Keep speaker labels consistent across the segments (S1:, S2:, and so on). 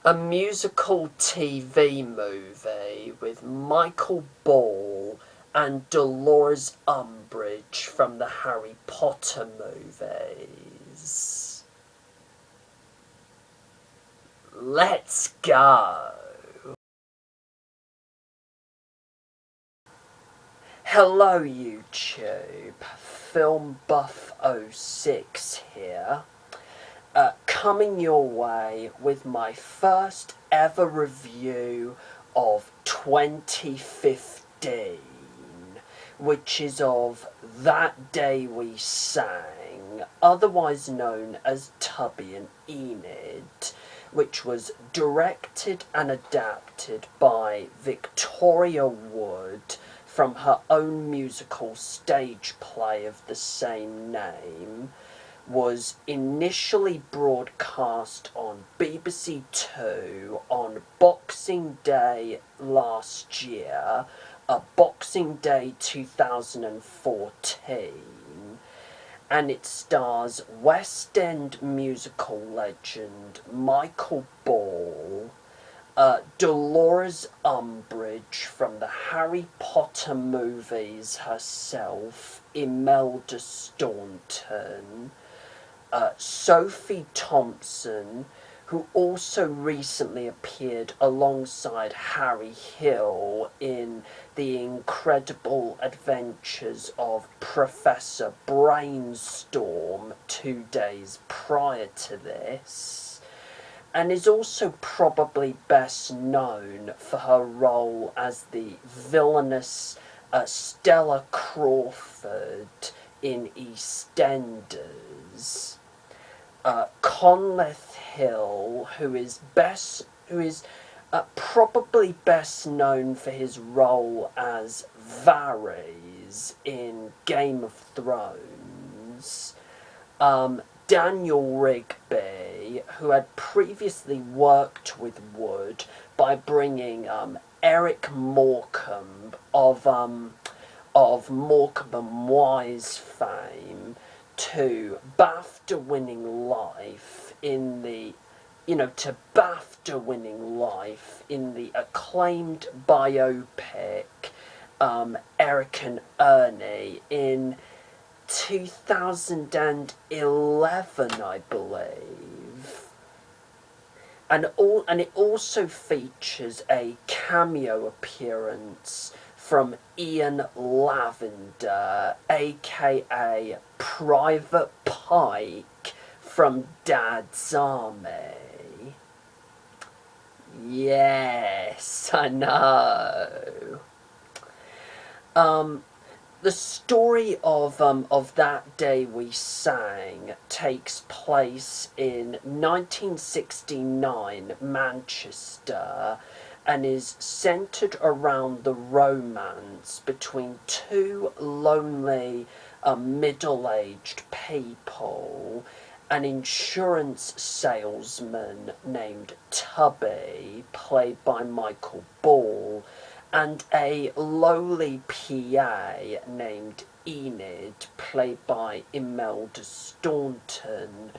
S1: a musical TV movie with Michael Ball and Dolores Umbridge from the Harry Potter movies. Let's go! Hello YouTube, Film Buff 06 here. Coming your way with my first ever review of 2015, which is of That Day We Sang, otherwise known as Tubby and Enid, which was directed and adapted by Victoria Wood from her own musical stage play of the same name, was initially broadcast on BBC Two on Boxing Day last year, Boxing Day 2014, and it stars West End musical legend Michael Ball, Dolores Umbridge from the Harry Potter movies herself, Imelda Staunton, Sophie Thompson, who also recently appeared alongside Harry Hill in The Incredible Adventures of Professor Brainstorm 2 days prior to this, and is also probably best known for her role as the villainous Stella Crawford in EastEnders. Conleth Hill, who is probably best known for his role as Varys in Game of Thrones. Daniel Rigby, who had previously worked with Wood by bringing Eric Morecambe of Morecambe and Wise fame to BAFTA-winning life in the acclaimed biopic Eric and Ernie in 2011, I believe. And it also features a cameo appearance from Ian Lavender, aka Private Pike from Dad's Army. Yes, I know. The story of That Day We Sang takes place in 1969 Manchester, and is centred around the romance between two lonely, middle-aged people, an insurance salesman named Tubby, played by Michael Ball, and a lowly PA named Enid, played by Imelda Staunton,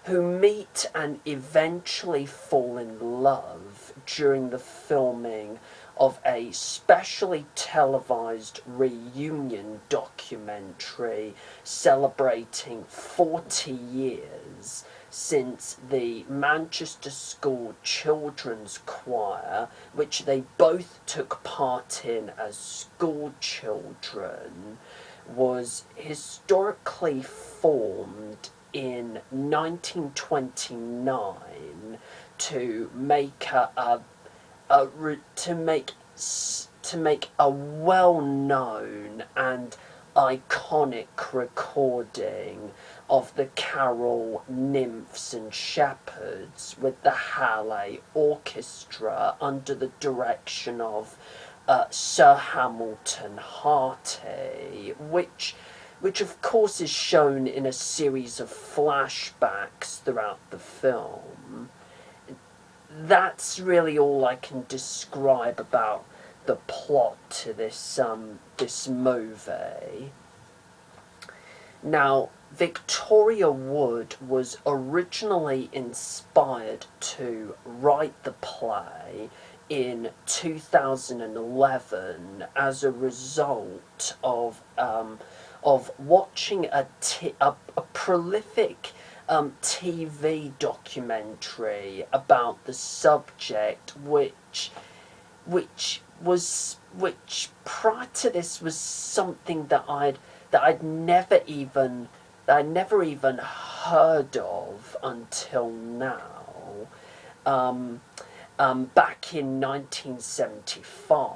S1: who meet and eventually fall in love during the filming of a specially televised reunion documentary celebrating 40 years since the Manchester School Children's Choir, which they both took part in as school children, was historically formed in 1929 to make a well-known and iconic recording of the carol Nymphs and Shepherds with the Halle Orchestra under the direction of Sir Hamilton Harty, which of course is shown in a series of flashbacks throughout the film. That's really all I can describe about the plot to this movie. Now, Victoria Wood was originally inspired to write the play in 2011 as a result of watching a prolific TV documentary about the subject, which prior to this was something that I'd never even heard of until now. Back in 1975.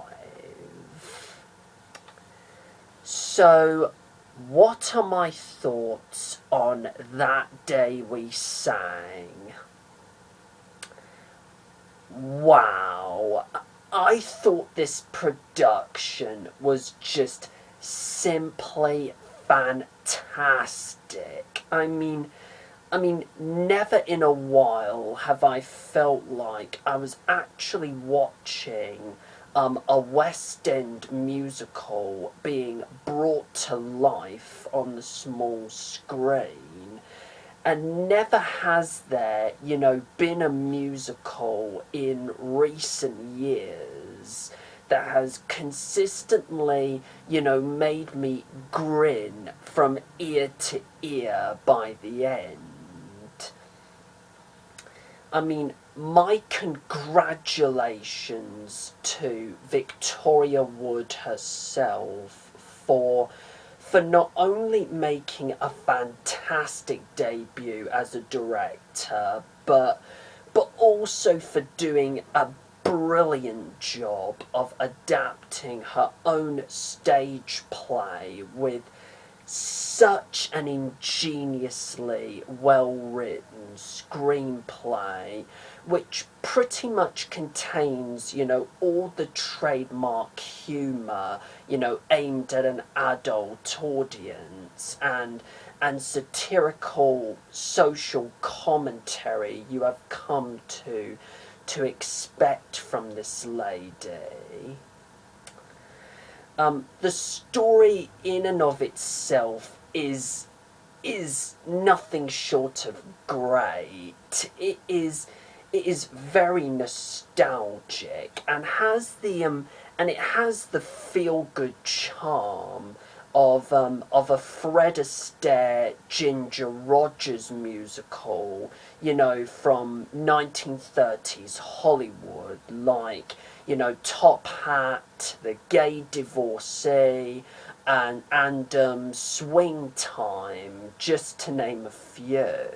S1: So, what are my thoughts on That Day We Sang? Wow. I thought this production was just simply fantastic. I mean, never in a while have I felt like I was actually watching a West End musical being brought to life on the small screen. And never has there, been a musical in recent years that has consistently, made me grin from ear to ear by the end. I mean, my congratulations to Victoria Wood herself for not only making a fantastic debut as a director, but also for doing a brilliant job of adapting her own stage play with such an ingeniously well-written screenplay, which pretty much contains, all the trademark humour, aimed at an adult audience, and satirical social commentary you have come to expect from this lady. The story in and of itself is nothing short of great. It is very nostalgic and has the feel-good charm of a Fred Astaire Ginger Rogers musical, from 1930s Hollywood, like, Top Hat, The Gay Divorcee, and Swing Time, just to name a few.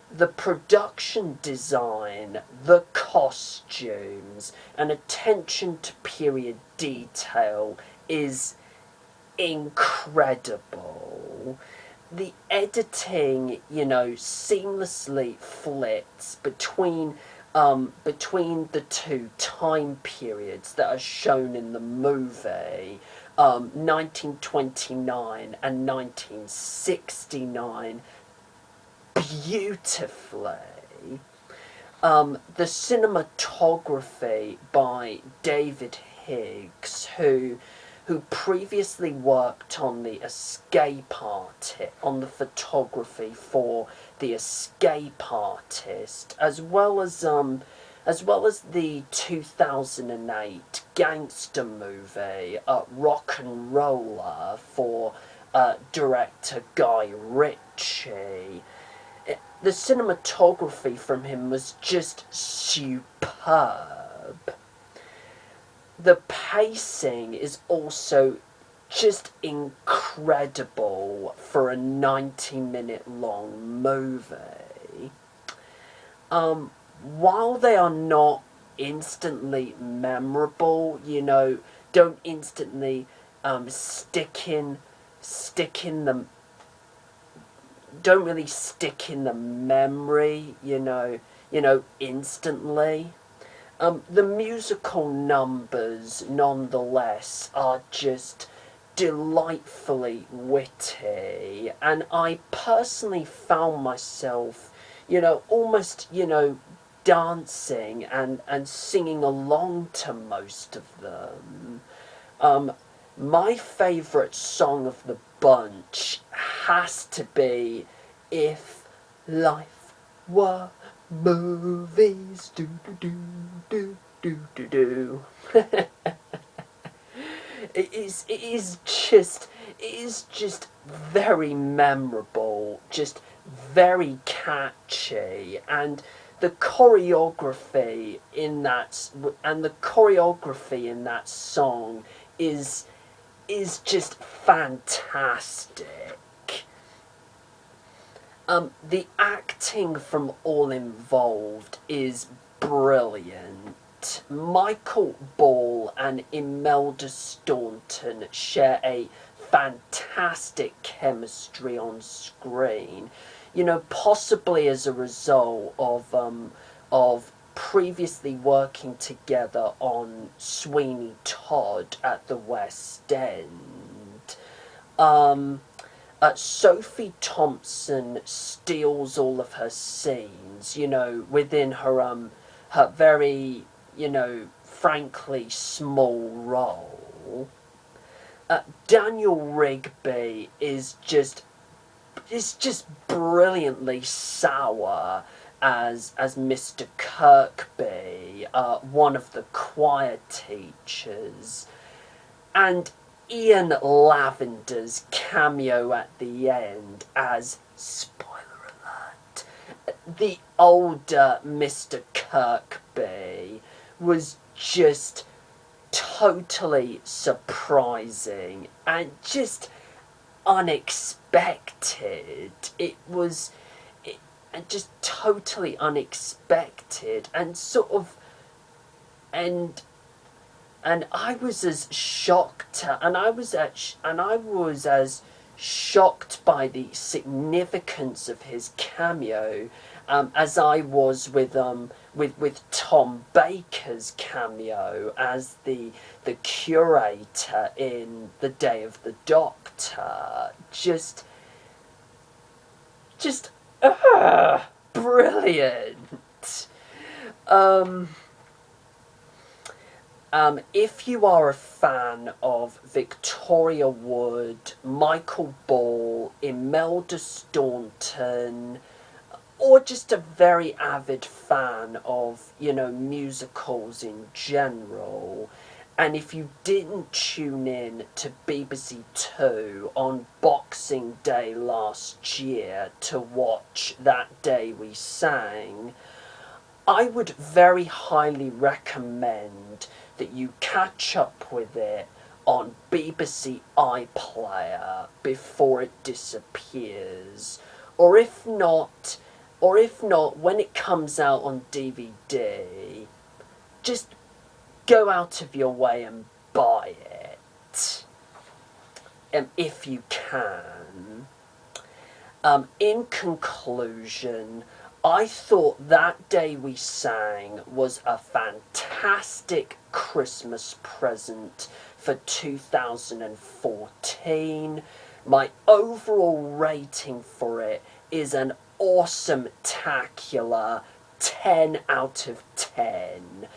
S1: The production design, the costumes, and attention to period detail is incredible. The editing, seamlessly flits between the two time periods that are shown in the movie, 1929 and 1969, beautifully. The cinematography by David Higgs, who previously worked on the photography for The Escape Artist, as well as the 2008 gangster movie Rock and Roller for director Guy Ritchie. The cinematography from him was just superb. The pacing is also just incredible for a 90-minute long movie. While they are not instantly memorable, don't instantly don't really stick in the memory, instantly. The musical numbers, nonetheless, are just delightfully witty, and I personally found myself, almost, dancing and singing along to most of them. my favourite song of the bunch has to be If Life Were Movies. Do do do do do do do. It is just very memorable, just very catchy, and the choreography in that song is just fantastic. The acting from all involved is brilliant. Michael Ball and Imelda Staunton share a fantastic chemistry on screen. You know, possibly as a result of previously working together on Sweeney Todd at the West End. Sophie Thompson steals all of her scenes, you know, within her very, you know, frankly small role. Daniel Rigby is just brilliantly sour as Mr. Kirkby, one of the choir teachers, and Ian Lavender's cameo at the end as, spoiler alert, the older Mr. Kirkby was just totally surprising and just unexpected. It was just totally unexpected and sort of and I was as shocked as shocked by the significance of his cameo as I was with Tom Baker's cameo as the curator in The Day of the Doctor. Just brilliant. If you are a fan of Victoria Wood, Michael Ball, Imelda Staunton, or just a very avid fan of, you know, musicals in general, and if you didn't tune in to BBC Two on Boxing Day last year to watch That Day We Sang, I would very highly recommend that you catch up with it on BBC iPlayer before it disappears, or if not, when it comes out on DVD, just go out of your way and buy it, if you can. In conclusion, I thought That Day We Sang was a fantastic Christmas present for 2014. My overall rating for it is an awesome-tacular 10 out of 10.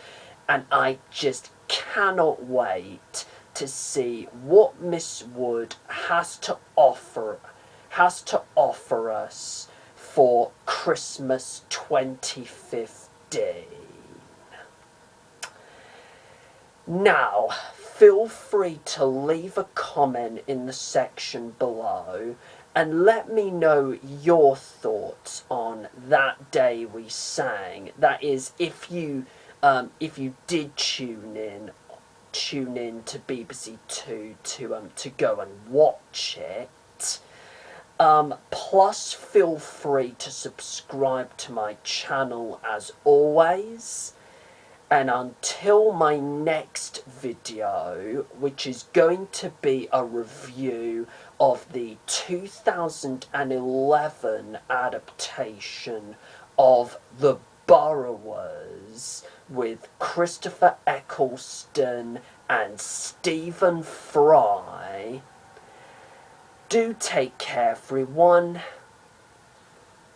S1: And I just cannot wait to see what Miss Wood has to offer us for Christmas 2015. Now, feel free to leave a comment in the section below and let me know your thoughts on That Day We Sang. That is, if you did tune in to BBC Two to go and watch it. Plus, feel free to subscribe to my channel as always. And until my next video, which is going to be a review of the 2011 adaptation of The Borrowers with Christopher Eccleston and Stephen Fry, do take care, everyone,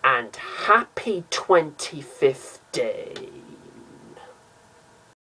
S1: and happy 2015.